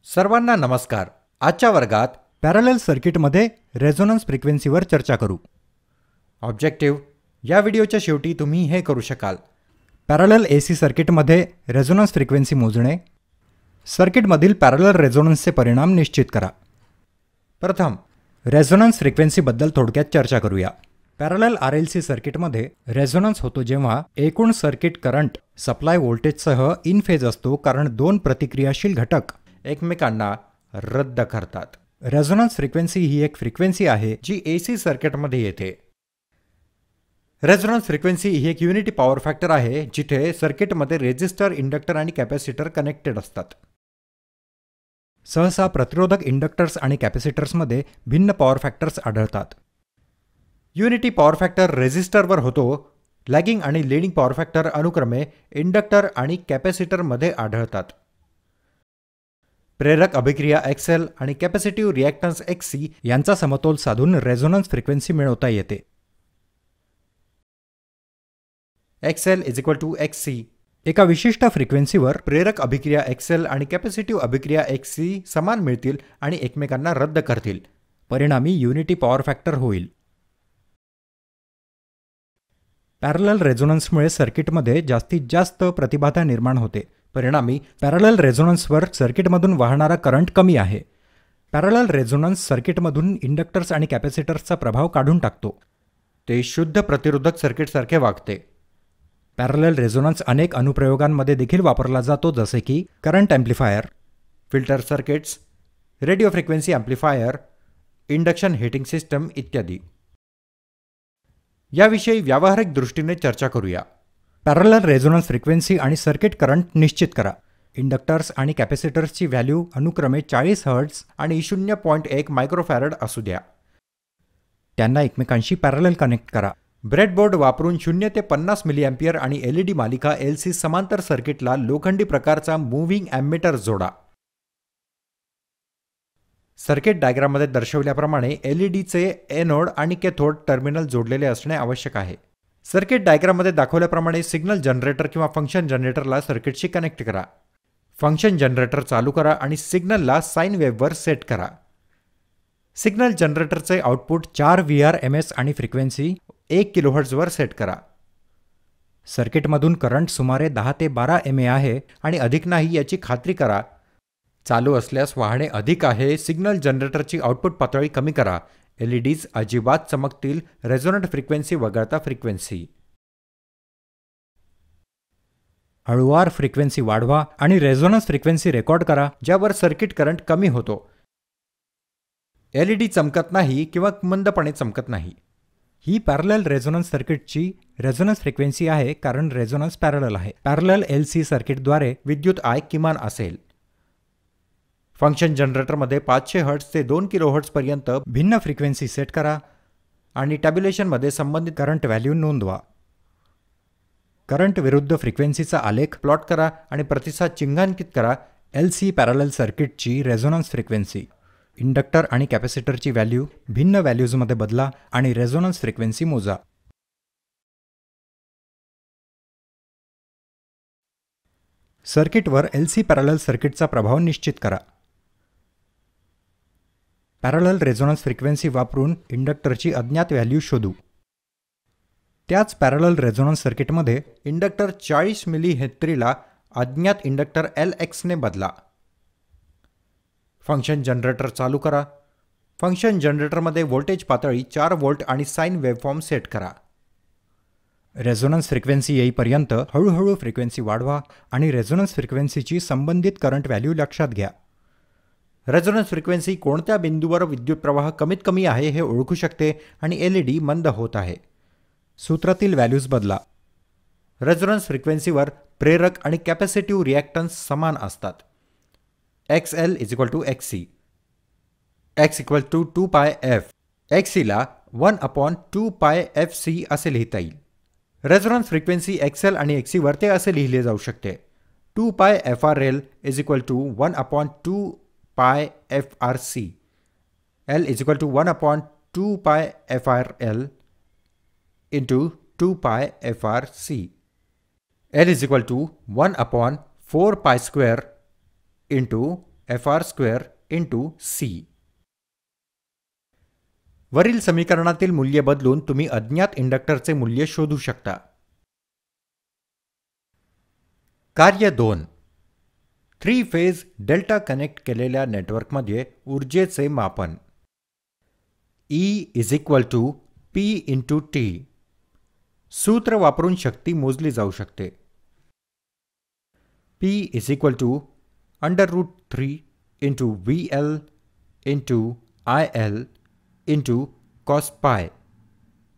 सर्वांना नमस्कार. आजच्या वर्गात पॅरलल सर्किटमध्ये रेझोनन्स फ्रिक्वेन्सीवर चर्चा करू. ऑब्जेक्टिव्ह या व्हिडिओच्या शेवटी तुम्ही हे करू शकाल. पॅरलल AC सर्किटमध्ये रेझोनन्स फ्रिक्वेन्सी मोजणे. सर्किटमधील पॅरलल रेझोनन्सचे परिणाम निश्चित करा. प्रथम रेझोनन्स फ्रिक्वेन्सीबद्दल थोडक्यात चर्चा करूया. पॅरलल RLC सर्किटमध्ये रेझोनन्स होतो जेव्हा एकूण सर्किट करंट सप्लाय व्होल्टेजसह इन फेज असतो, कारण दोन प्रतिक्रियाशील घटक एकमेकांना रद्द करतात. रेझोनन्स फ्रिक्वेन्सी ही एक फ्रिक्वेन्सी आहे जी AC सर्किटमध्ये येते. रेझोनन्स फ्रिक्वेन्सी ही एक युनिटी पॉवर फॅक्टर आहे जिथे सर्किटमध्ये रेझिस्टर, इंडक्टर आणि कॅपॅसिटर कनेक्टेड असतात. सहसा प्रतिरोधक इंडक्टर्स आणि कॅपॅसिटर्समध्ये भिन्न पॉवर फॅक्टर्स आढळतात. युनिटी पॉवर फॅक्टर रेझिस्टरवर होतो. लॅगिंग आणि लीडिंग पॉवर फॅक्टर अनुक्रमे इंडक्टर आणि कॅपॅसिटरमध्ये आढळतात. प्रेरक अभिक्रिया XL आणि कॅपॅसिटिव्ह रिॲक्टन्स XC यांचा समतोल साधून रेझोनन्स फ्रिक्वेन्सी मिळवता येते. XL XC. एका विशिष्ट फ्रिक्वेन्सीवर प्रेरक अभिक्रिया XL आणि कॅपॅसिटिव्ह अभिक्रिया XC समान मिळतील आणि एकमेकांना रद्द करतील. परिणामी युनिटी पॉवर फॅक्टर होईल. पॅरलल रेझोनन्समुळे सर्किटमध्ये जास्तीत जास्त प्रतिबाधा निर्माण होते. परिणामी पॅरलल रेझोनन्सवर सर्किटमधून वाहणारा करंट कमी आहे. पॅरलल रेझोनन्स सर्किटमधून इंडक्टर्स आणि कॅपॅसिटर्सचा प्रभाव काढून टाकतो. ते शुद्ध प्रतिरोधक सर्किटसारखे वागते. पॅरलल रेझोनन्स अनेक अनुप्रयोगांमध्ये देखील वापरला जातो, जसे की current amplifier, filter circuits, radio frequency amplifier, induction heating system इत्यादी. याविषयी व्यावहारिक दृष्टीने चर्चा करूया. पॅरलल रेझोनन्स फ्रिक्वेन्सी आणि सर्किट करंट निश्चित करा. इंडक्टर्स आणि कॅपॅसिटर्सची व्हॅल्यू अनुक्रमे 40 हर्ट्झ आणि 0.1 मायक्रोफॅरड असू द्या. त्यांना एकमेकांशी पॅरलल कनेक्ट करा. ब्रेडबोर्ड वापरून 0 ते 50 मिलीअँपिअर आणि LED मालिका LC समांतर सर्किटला लोखंडी प्रकारचा मूव्हिंग ॲम्मीटर जोडा. सर्किट डायग्राममध्ये दर्शवल्याप्रमाणे LEDचे एनोड आणि कॅथोड टर्मिनल जोडलेले असणे आवश्यक आहे. सर्किट डायग्राममध्ये दाखवल्याप्रमाणे सिग्नल जनरेटर किंवा फंक्शन जनरेटरला सर्किटशी कनेक्ट करा. फंक्शन जनरेटर चालू करा आणि सिग्नलला साइन वेव्हवर सेट करा. सिग्नल जनरेटरचे आउटपुट 4 VRMS आणि फ्रिक्वेन्सी 1 kHzवर सेट करा. सर्किटमधून करंट सुमारे 10 ते 12 mA आहे आणि अधिक नाही याची खात्री करा. चालू असल्यास वाहने अधिक आहे. सिग्नल जनरेटरची आउटपुट पातळी कमी करा. LEDs अजिबात चमकतील. रेझोनंट फ्रिक्वेन्सी वगळता फ्रिक्वेन्सी. हळूवार फ्रिक्वेन्सी वाढवा आणि रेझोनन्स फ्रिक्वेन्सी रेकॉर्ड करा, ज्यावर सर्किट करंट कमी होतो. LED चमकत नाही किंवा मंदपणे चमकत नाही. ही पॅरलल रेझोनन्स सर्किटची रेझोनन्स फ्रिक्वेन्सी आहे, कारण रेझोनन्स पॅरलल आहे. पॅरलल LC सर्किटद्वारे विद्युत I किमान असेल. फंक्शन जनरेटरमध्ये 500 हर्ट्झ ते 2 kHz पर्यंत भिन्न फ्रिक्वेन्सी सेट करा आणि टॅब्युलेशनमध्ये संबंधित करंट व्हॅल्यू नोंदवा. करंट विरुद्ध फ्रिक्वेन्सीचा आलेख प्लॉट करा आणि प्रतिसाद चिन्हांकित करा. LC पॅरलल सर्किटची रेझोनन्स फ्रिक्वेन्सी. इंडक्टर आणि कॅपॅसिटरची व्हॅल्यू भिन्न व्हॅल्यूजमध्ये बदला आणि रेझोनन्स फ्रिक्वेन्सी मोजा. सर्किटवर LC पॅरलल सर्किटचा प्रभाव निश्चित करा. पॅरलल रेझोनन्स फ्रिक्वेन्सी वापरून इंडक्टरची अज्ञात व्हॅल्यू शोधू. त्याच पॅरलल रेझोनन्स सर्किटमध्ये इंडक्टर 40 मिलीहेन्रीला अज्ञात इंडक्टर LX ने बदला. फंक्शन जनरेटर चालू करा. फंक्शन जनरेटरमध्ये व्होल्टेज पातळी 4 व्होल्ट आणि साइन वेव्हफॉर्म सेट करा. रेझोनन्स फ्रिक्वेन्सी येईपर्यंत हळूहळू फ्रिक्वेन्सी वाढवा आणि रेझोनन्स फ्रिक्वेन्सीची संबंधित करंट व्हॅल्यू लक्षात घ्या. रेझोनन्स फ्रिक्वेन्सी कोणत्या बिंदूवर विद्युत प्रवाह कमीत कमी आहे हे ओळखू शकते आणि LED मंद होत आहे. सूत्रातील व्हॅल्यूज बदला. रेझोनन्स फ्रिक्वेन्सीवर प्रेरक आणि कॅपॅसिटिव्ह रिॲक्टन्स समान असतात. XL XC. X 2πf. XC ला 1/2πfc असे लिहिता येईल. रेझोनन्स फ्रिक्वेन्सी XL आणि XC वर ते असे लिहिले जाऊ शकते. 2πfRL 1/2πfRC. L 1/2πfRL into 2πfRC. L is equal to 1/4 pi square into FR² into C. वरील समीकरणातील मूल्य बदलून तुम्ही अज्ञात इंडक्टरचे मूल्य शोधू शकता. कार्य 2. 3 फेज डेल्टा कनेक्ट केलेल्या नेटवर्कमध्ये ऊर्जेचे मापन. E = P × T. सूत्र वापरून शक्ती मोजली जाऊ शकते. P = √3 × VL × IL × cos pi.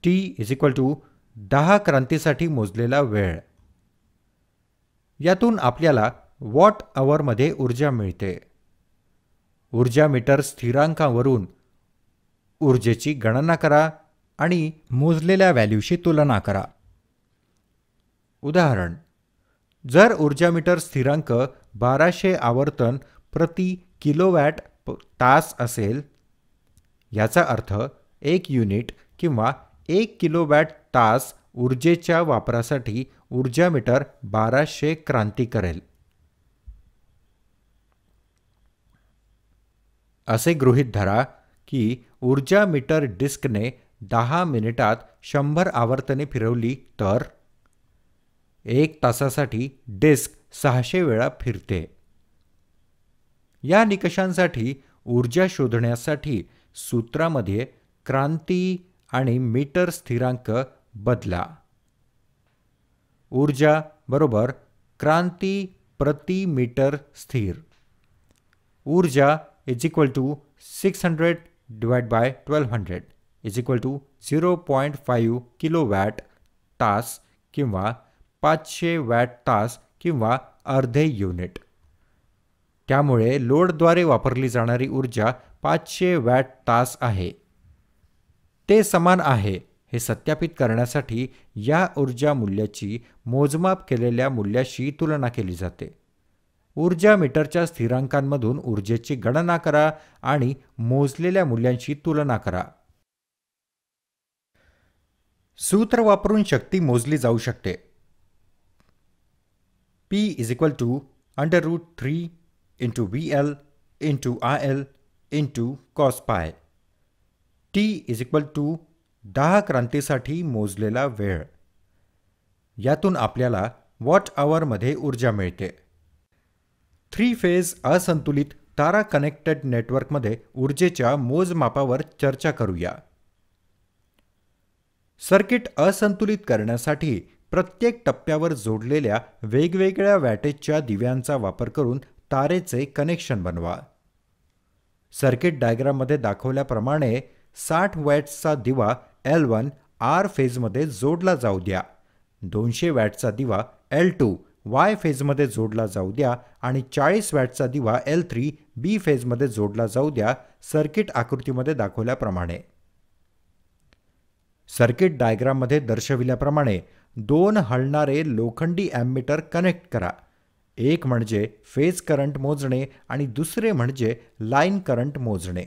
T = 10 क्रांतीसाठी मोजलेला वेळ. यातून आपल्याला वॉट अवरमध्ये ऊर्जा मिळते. ऊर्जा मीटर स्थिरांकावरून ऊर्जेची गणना करा आणि मोजलेल्या व्हॅल्यूशी तुलना करा. उदाहरण: जर ऊर्जा मीटर स्थिरांक 1200 आवर्तन प्रति किलोवॅट तास असेल, याचा अर्थ 1 युनिट किंवा 1 किलोवॅट तास ऊर्जेच्या वापरासाठी ऊर्जा मीटर 1200 क्रांती करेल. असे गृहीत धरा की ऊर्जा मीटर डिस्कने 10 मिनिटात 100 आवर्तने फिरवली तर 1 तासासाठी डिस्क 600 वेळा फिरते. या निकषांसाठी ऊर्जा शोधण्यासाठी सूत्रामध्ये क्रांती आणि मीटर स्थिरांक बदला. ऊर्जा बरोबर क्रांती प्रति मीटर स्थिर. ऊर्जा = 600 / 1200 = 0.5 किलोवॅट तास किंवा 500 वॅट तास किंवा अर्धे युनिट. त्यामुळे लोडद्वारे वापरली जाणारी ऊर्जा 500 वॅट तास आहे. ते समान आहे हे सत्यापित करण्यासाठी या ऊर्जा मूल्याची मोजमाप केलेल्या मूल्याशी तुलना केली जाते. ऊर्जा मीटरच्या स्थिरांकांमधून ऊर्जेची गणना करा आणि मोजलेल्या मूल्यांशी तुलना करा. सूत्र वापरून शक्ती मोजली जाऊ शकते. P = √3 × VL × IL × cos pi. T = 10 क्रांतीसाठी मोजलेला वेळ. यातून आपल्याला वॉट अवरमध्ये ऊर्जा मिळते. 3 फेज असंतुलित तारा कनेक्टेड नेटवर्कमध्ये ऊर्जेच्या मोजमापावर चर्चा करूया. सर्किट असंतुलित करण्यासाठी प्रत्येक टप्प्यावर जोडलेल्या वेगवेगळ्या वॅटेजच्या दिव्यांचा वापर करून तारेचे कनेक्शन बनवा. सर्किट डायग्राममध्ये दाखवल्याप्रमाणे 60 वॅट्सचा दिवा L1 R फेजमध्ये जोडला जाऊ द्या. 200 वॅटचा दिवा L2 Y फेजमध्ये जोडला जाऊ द्या आणि 40 वॅटचा दिवा L3 B फेजमध्ये जोडला जाऊ द्या. सर्किट आकृतीमध्ये दाखवल्याप्रमाणे. सर्किट डायग्राममध्ये दर्शविल्याप्रमाणे 2 हलणारे लोखंडी ॲम्मीटर कनेक्ट करा. एक म्हणजे फेज करंट मोजणे आणि दुसरे म्हणजे लाईन करंट मोजणे.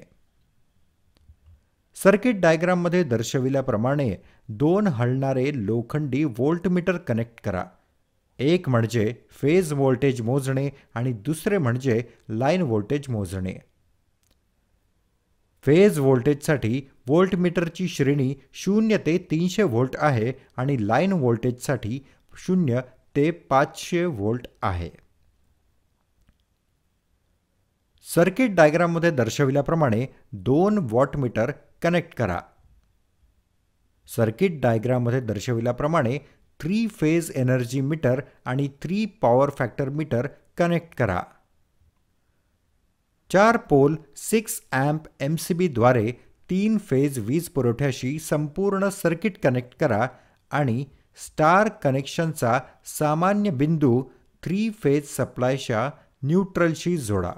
सर्किट डायग्राममध्ये दर्शविल्याप्रमाणे 2 हलणारे लोखंडी व्होल्टमीटर कनेक्ट करा. एक म्हणजे फेज व्होल्टेज मोजणे आणि दुसरे म्हणजे लाईन व्होल्टेज मोजणे. फेज व्होल्टेजसाठी व्होल्टमीटरची श्रेणी 0 ते 300 व्होल्ट आहे आणि लाईन व्होल्टेजसाठी 0 ते 500 व्होल्ट आहे. सर्किट डायग्राममध्ये दर्शविल्याप्रमाणे 2 वॉटमीटर कनेक्ट करा. सर्किट डायग्राममध्ये दर्शविल्याप्रमाणे 3 फेज एनर्जी मीटर आणि 3 पॉवर फॅक्टर मीटर कनेक्ट करा. 4 पोल 6 अँप MCB द्वारे 3 फेज वीज पुरवठ्याशी संपूर्ण सर्किट कनेक्ट करा आणि स्टार कनेक्शनचा सामान्य बिंदू 3 फेज सप्लायच्या न्यूट्रलशी जोडा.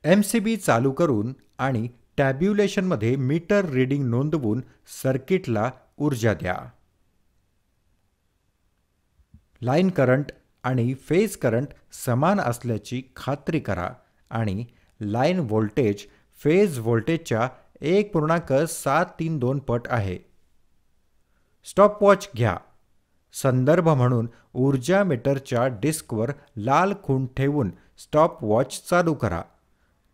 MCB चालू करून आणि टॅब्युलेशनमध्ये मीटर रीडिंग नोंदवून सर्किटला ऊर्जा द्या. लाईन करंट आणि फेज करंट समान असल्याची खात्री करा आणि लाईन व्होल्टेज फेज व्होल्टेजच्या 1.732 पट आहे. स्टॉपवॉच घ्या संदर्भ म्हणून ऊर्जा मीटरच्या डिस्कवर लाल खूण ठेवून स्टॉप वॉच चालू करा.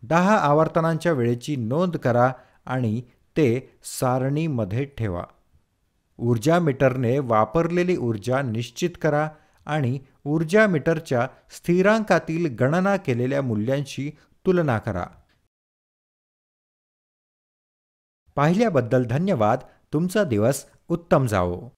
10 आवर्तनांच्या वेळेची नोंद करा आणि ते सारणीमध्ये ठेवा. ऊर्जा मीटरने वापरलेली ऊर्जा निश्चित करा आणि ऊर्जा मीटरच्या स्थिरांकातील गणना केलेल्या मूल्यांशी तुलना करा. पाहिल्याबद्दल धन्यवाद. तुमचा दिवस उत्तम जावो.